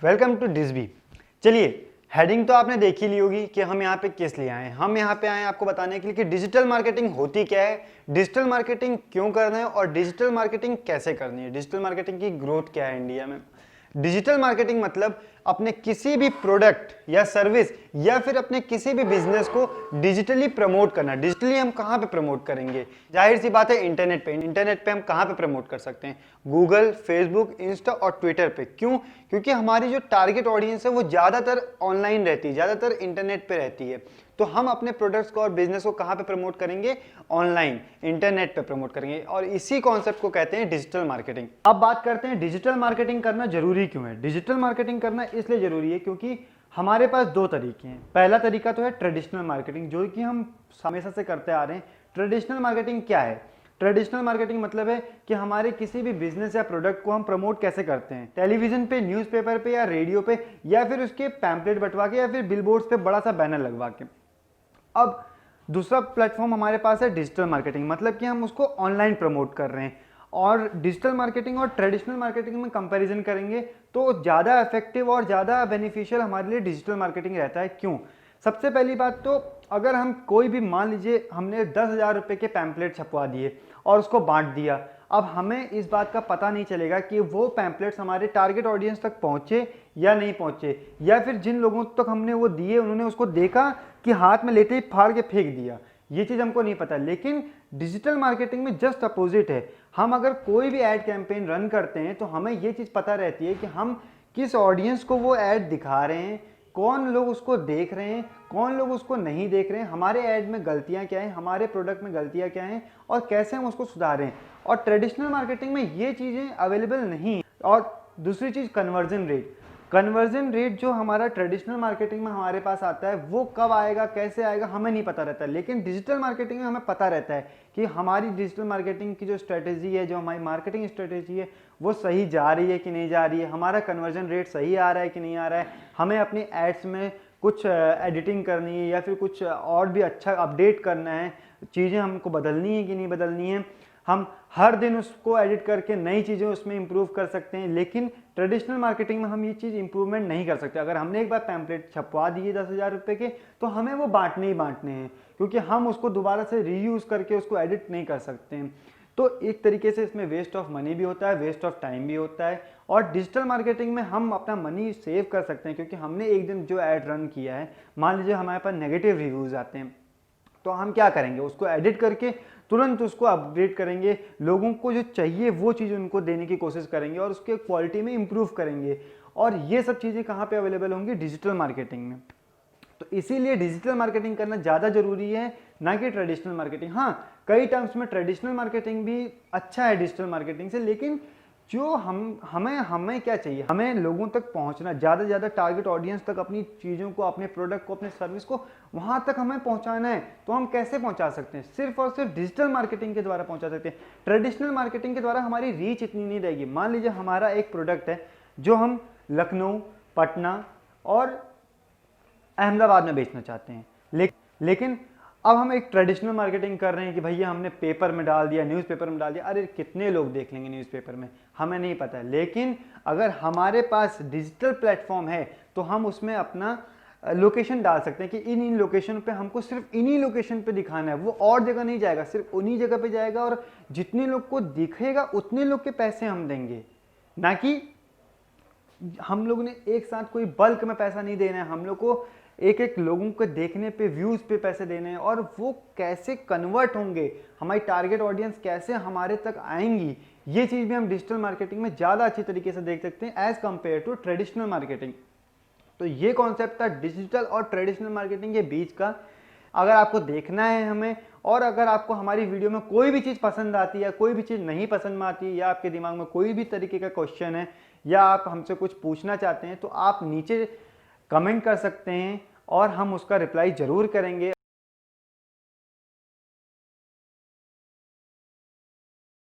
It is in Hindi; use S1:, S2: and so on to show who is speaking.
S1: Welcome to डिस्बी। चलिए, हेडिंग तो आपने देख ही ली होगी कि हम यहाँ पे किस लिए आए हैं। हम यहाँ पे आए हैं आपको बताने के लिए कि डिजिटल मार्केटिंग होती क्या है, डिजिटल मार्केटिंग क्यों करना है और डिजिटल मार्केटिंग कैसे करनी है, डिजिटल मार्केटिंग की ग्रोथ क्या है इंडिया में। डिजिटल मार्केटिंग मतलब अपने किसी भी प्रोडक्ट या सर्विस या फिर अपने किसी भी बिजनेस को डिजिटली प्रमोट करना। डिजिटली हम कहाँ पे प्रमोट करेंगे? जाहिर सी बात है इंटरनेट पे। इंटरनेट पे हम कहाँ पे प्रमोट कर सकते हैं? गूगल, फेसबुक, इंस्टा और ट्विटर पे। क्यों? क्योंकि हमारी जो टारगेट ऑडियंस है वो ज़्यादातर ऑनलाइन रहती है, ज़्यादातर इंटरनेट पे रहती है। तो हम अपने प्रोडक्ट्स को और बिजनेस को कहाँ पे प्रमोट करेंगे? ऑनलाइन, इंटरनेट पे प्रमोट करेंगे और इसी कॉन्सेप्ट को कहते हैं डिजिटल मार्केटिंग। अब बात करते हैं डिजिटल मार्केटिंग करना जरूरी क्यों है। डिजिटल मार्केटिंग करना इसलिए जरूरी है क्योंकि हमारे पास दो तरीके हैं। पहला तरीका तो है ट्रेडिशनल मार्केटिंग, जो कि हम हमेशा से करते आ रहे हैं। ट्रेडिशनल मार्केटिंग क्या है? ट्रेडिशनल मार्केटिंग मतलब है कि हमारे किसी भी बिजनेस या प्रोडक्ट को हम प्रमोट कैसे करते हैं, टेलीविजन पे, न्यूज़पेपर पे या रेडियो पे या फिर उसके पैम्पलेट बंटवा के या फिर बिलबोर्ड्स पे बड़ा सा बैनर लगवा के। अब दूसरा प्लेटफॉर्म हमारे पास है डिजिटल मार्केटिंग, मतलब कि हम उसको ऑनलाइन प्रमोट कर रहे हैं। और डिजिटल मार्केटिंग और ट्रेडिशनल मार्केटिंग में कंपैरिजन करेंगे तो ज़्यादा इफेक्टिव और ज़्यादा बेनिफिशियल हमारे लिए डिजिटल मार्केटिंग रहता है। क्यों? सबसे पहली बात तो अगर हम कोई भी, मान लीजिए हमने 10,000 रुपये के पैम्पलेट छपवा दिए और उसको बांट दिया। अब हमें इस बात का पता नहीं चलेगा कि वो पैम्पलेट्स हमारे टारगेट ऑडियंस तक पहुंचे या नहीं पहुंचे, या फिर जिन लोगों तक हमने वो दिए उन्होंने उसको देखा कि हाथ में लेते ही फाड़ के फेंक दिया। ये चीज़ हमको नहीं पता। लेकिन डिजिटल मार्केटिंग में जस्ट अपोजिट है। हम अगर कोई भी एड कैंपेन रन करते हैं तो हमें ये चीज़ पता रहती है कि हम किस ऑडियंस को वो एड दिखा रहे हैं, कौन लोग उसको देख रहे हैं, कौन लोग उसको नहीं देख रहे हैं, हमारे ऐड में गलतियां क्या हैं, हमारे प्रोडक्ट में गलतियां क्या हैं और कैसे हम उसको सुधारें। और ट्रेडिशनल मार्केटिंग में ये चीज़ें अवेलेबल नहीं। और दूसरी चीज़ कन्वर्जन रेट। कन्वर्जन रेट जो हमारा ट्रेडिशनल मार्केटिंग में हमारे पास आता है वो कब आएगा, कैसे आएगा, हमें नहीं पता रहता। लेकिन डिजिटल मार्केटिंग में हमें पता रहता है कि हमारी डिजिटल मार्केटिंग की जो स्ट्रेटेजी है, जो हमारी मार्केटिंग स्ट्रेटेजी है, वो सही जा रही है कि नहीं जा रही है, हमारा कन्वर्जन रेट सही आ रहा है कि नहीं आ रहा है, हमें अपनी एड्स में कुछ एडिटिंग करनी है या फिर कुछ और भी अच्छा अपडेट करना है, चीज़ें हमको बदलनी है कि नहीं बदलनी है। हम हर दिन उसको एडिट करके नई चीज़ें उसमें इंप्रूव कर सकते हैं। लेकिन ट्रेडिशनल मार्केटिंग में हम ये चीज़ इंप्रूवमेंट नहीं कर सकते। अगर हमने एक बार पैम्पलेट छपवा दिए 10,000 रुपये के, तो हमें वो बांटने ही बांटने हैं, क्योंकि हम उसको दोबारा से रीयूज़ करके उसको एडिट नहीं कर सकते हैं। तो एक तरीके से इसमें वेस्ट ऑफ मनी भी होता है, वेस्ट ऑफ टाइम भी होता है। और डिजिटल मार्केटिंग में हम अपना मनी सेव कर सकते हैं, क्योंकि हमने एक दिन जो ऐड रन किया है, मान लीजिए हमारे पास नेगेटिव रिव्यूज़ आते हैं, तो हम क्या करेंगे? उसको एडिट करके तुरंत उसको अपग्रेड करेंगे, लोगों को जो चाहिए वो चीज़ उनको देने की कोशिश करेंगे और उसके क्वालिटी में इंप्रूव करेंगे। और ये सब चीज़ें कहाँ पे अवेलेबल होंगी? डिजिटल मार्केटिंग में। तो इसीलिए डिजिटल मार्केटिंग करना ज़्यादा जरूरी है, ना कि ट्रेडिशनल मार्केटिंग। हाँ, कई टर्म्स में ट्रेडिशनल मार्केटिंग भी अच्छा है डिजिटल मार्केटिंग से, लेकिन जो हमें क्या चाहिए? हमें लोगों तक पहुंचना, ज़्यादा से ज़्यादा टारगेट ऑडियंस तक अपनी चीज़ों को, अपने प्रोडक्ट को, अपने सर्विस को वहां तक हमें पहुंचाना है। तो हम कैसे पहुंचा सकते हैं? सिर्फ और सिर्फ डिजिटल मार्केटिंग के द्वारा पहुंचा सकते हैं। ट्रेडिशनल मार्केटिंग के द्वारा हमारी रीच इतनी नहीं रहेगी। मान लीजिए हमारा एक प्रोडक्ट है जो हम लखनऊ, पटना और अहमदाबाद में बेचना चाहते हैं, लेकिन अब हम एक ट्रेडिशनल मार्केटिंग कर रहे हैं कि भैया हमने पेपर में डाल दिया, न्यूज़पेपर में डाल दिया। अरे कितने लोग देख लेंगे न्यूज़पेपर में, हमें नहीं पता है। लेकिन अगर हमारे पास डिजिटल प्लेटफॉर्म है तो हम उसमें अपना लोकेशन डाल सकते हैं कि इन लोकेशन पे हमको सिर्फ इन्हीं लोकेशन पे दिखाना है, वो और जगह नहीं जाएगा, सिर्फ उन्हीं जगह पे जाएगा। और जितने लोग को दिखेगा उतने लोग के पैसे हम देंगे, ना कि हम लोग ने एक साथ कोई बल्क में पैसा नहीं देना है। हम लोग को एक एक लोगों को देखने पे, व्यूज पे पैसे देने हैं। और वो कैसे कन्वर्ट होंगे, हमारी टारगेट ऑडियंस कैसे हमारे तक आएंगी, ये चीज़ भी हम डिजिटल मार्केटिंग में ज़्यादा अच्छी तरीके से देख सकते हैं as compare to traditional marketing. तो ये कॉन्सेप्ट था डिजिटल और ट्रेडिशनल मार्केटिंग के बीच का। अगर आपको देखना है हमें, और अगर आपको हमारी वीडियो में कोई भी चीज़ पसंद आती है, कोई भी चीज़ नहीं पसंद आती है, या आपके दिमाग में कोई भी तरीके का क्वेश्चन है, या आप हमसे कुछ पूछना चाहते हैं, तो आप नीचे कमेंट कर सकते हैं और हम उसका रिप्लाई ज़रूर करेंगे।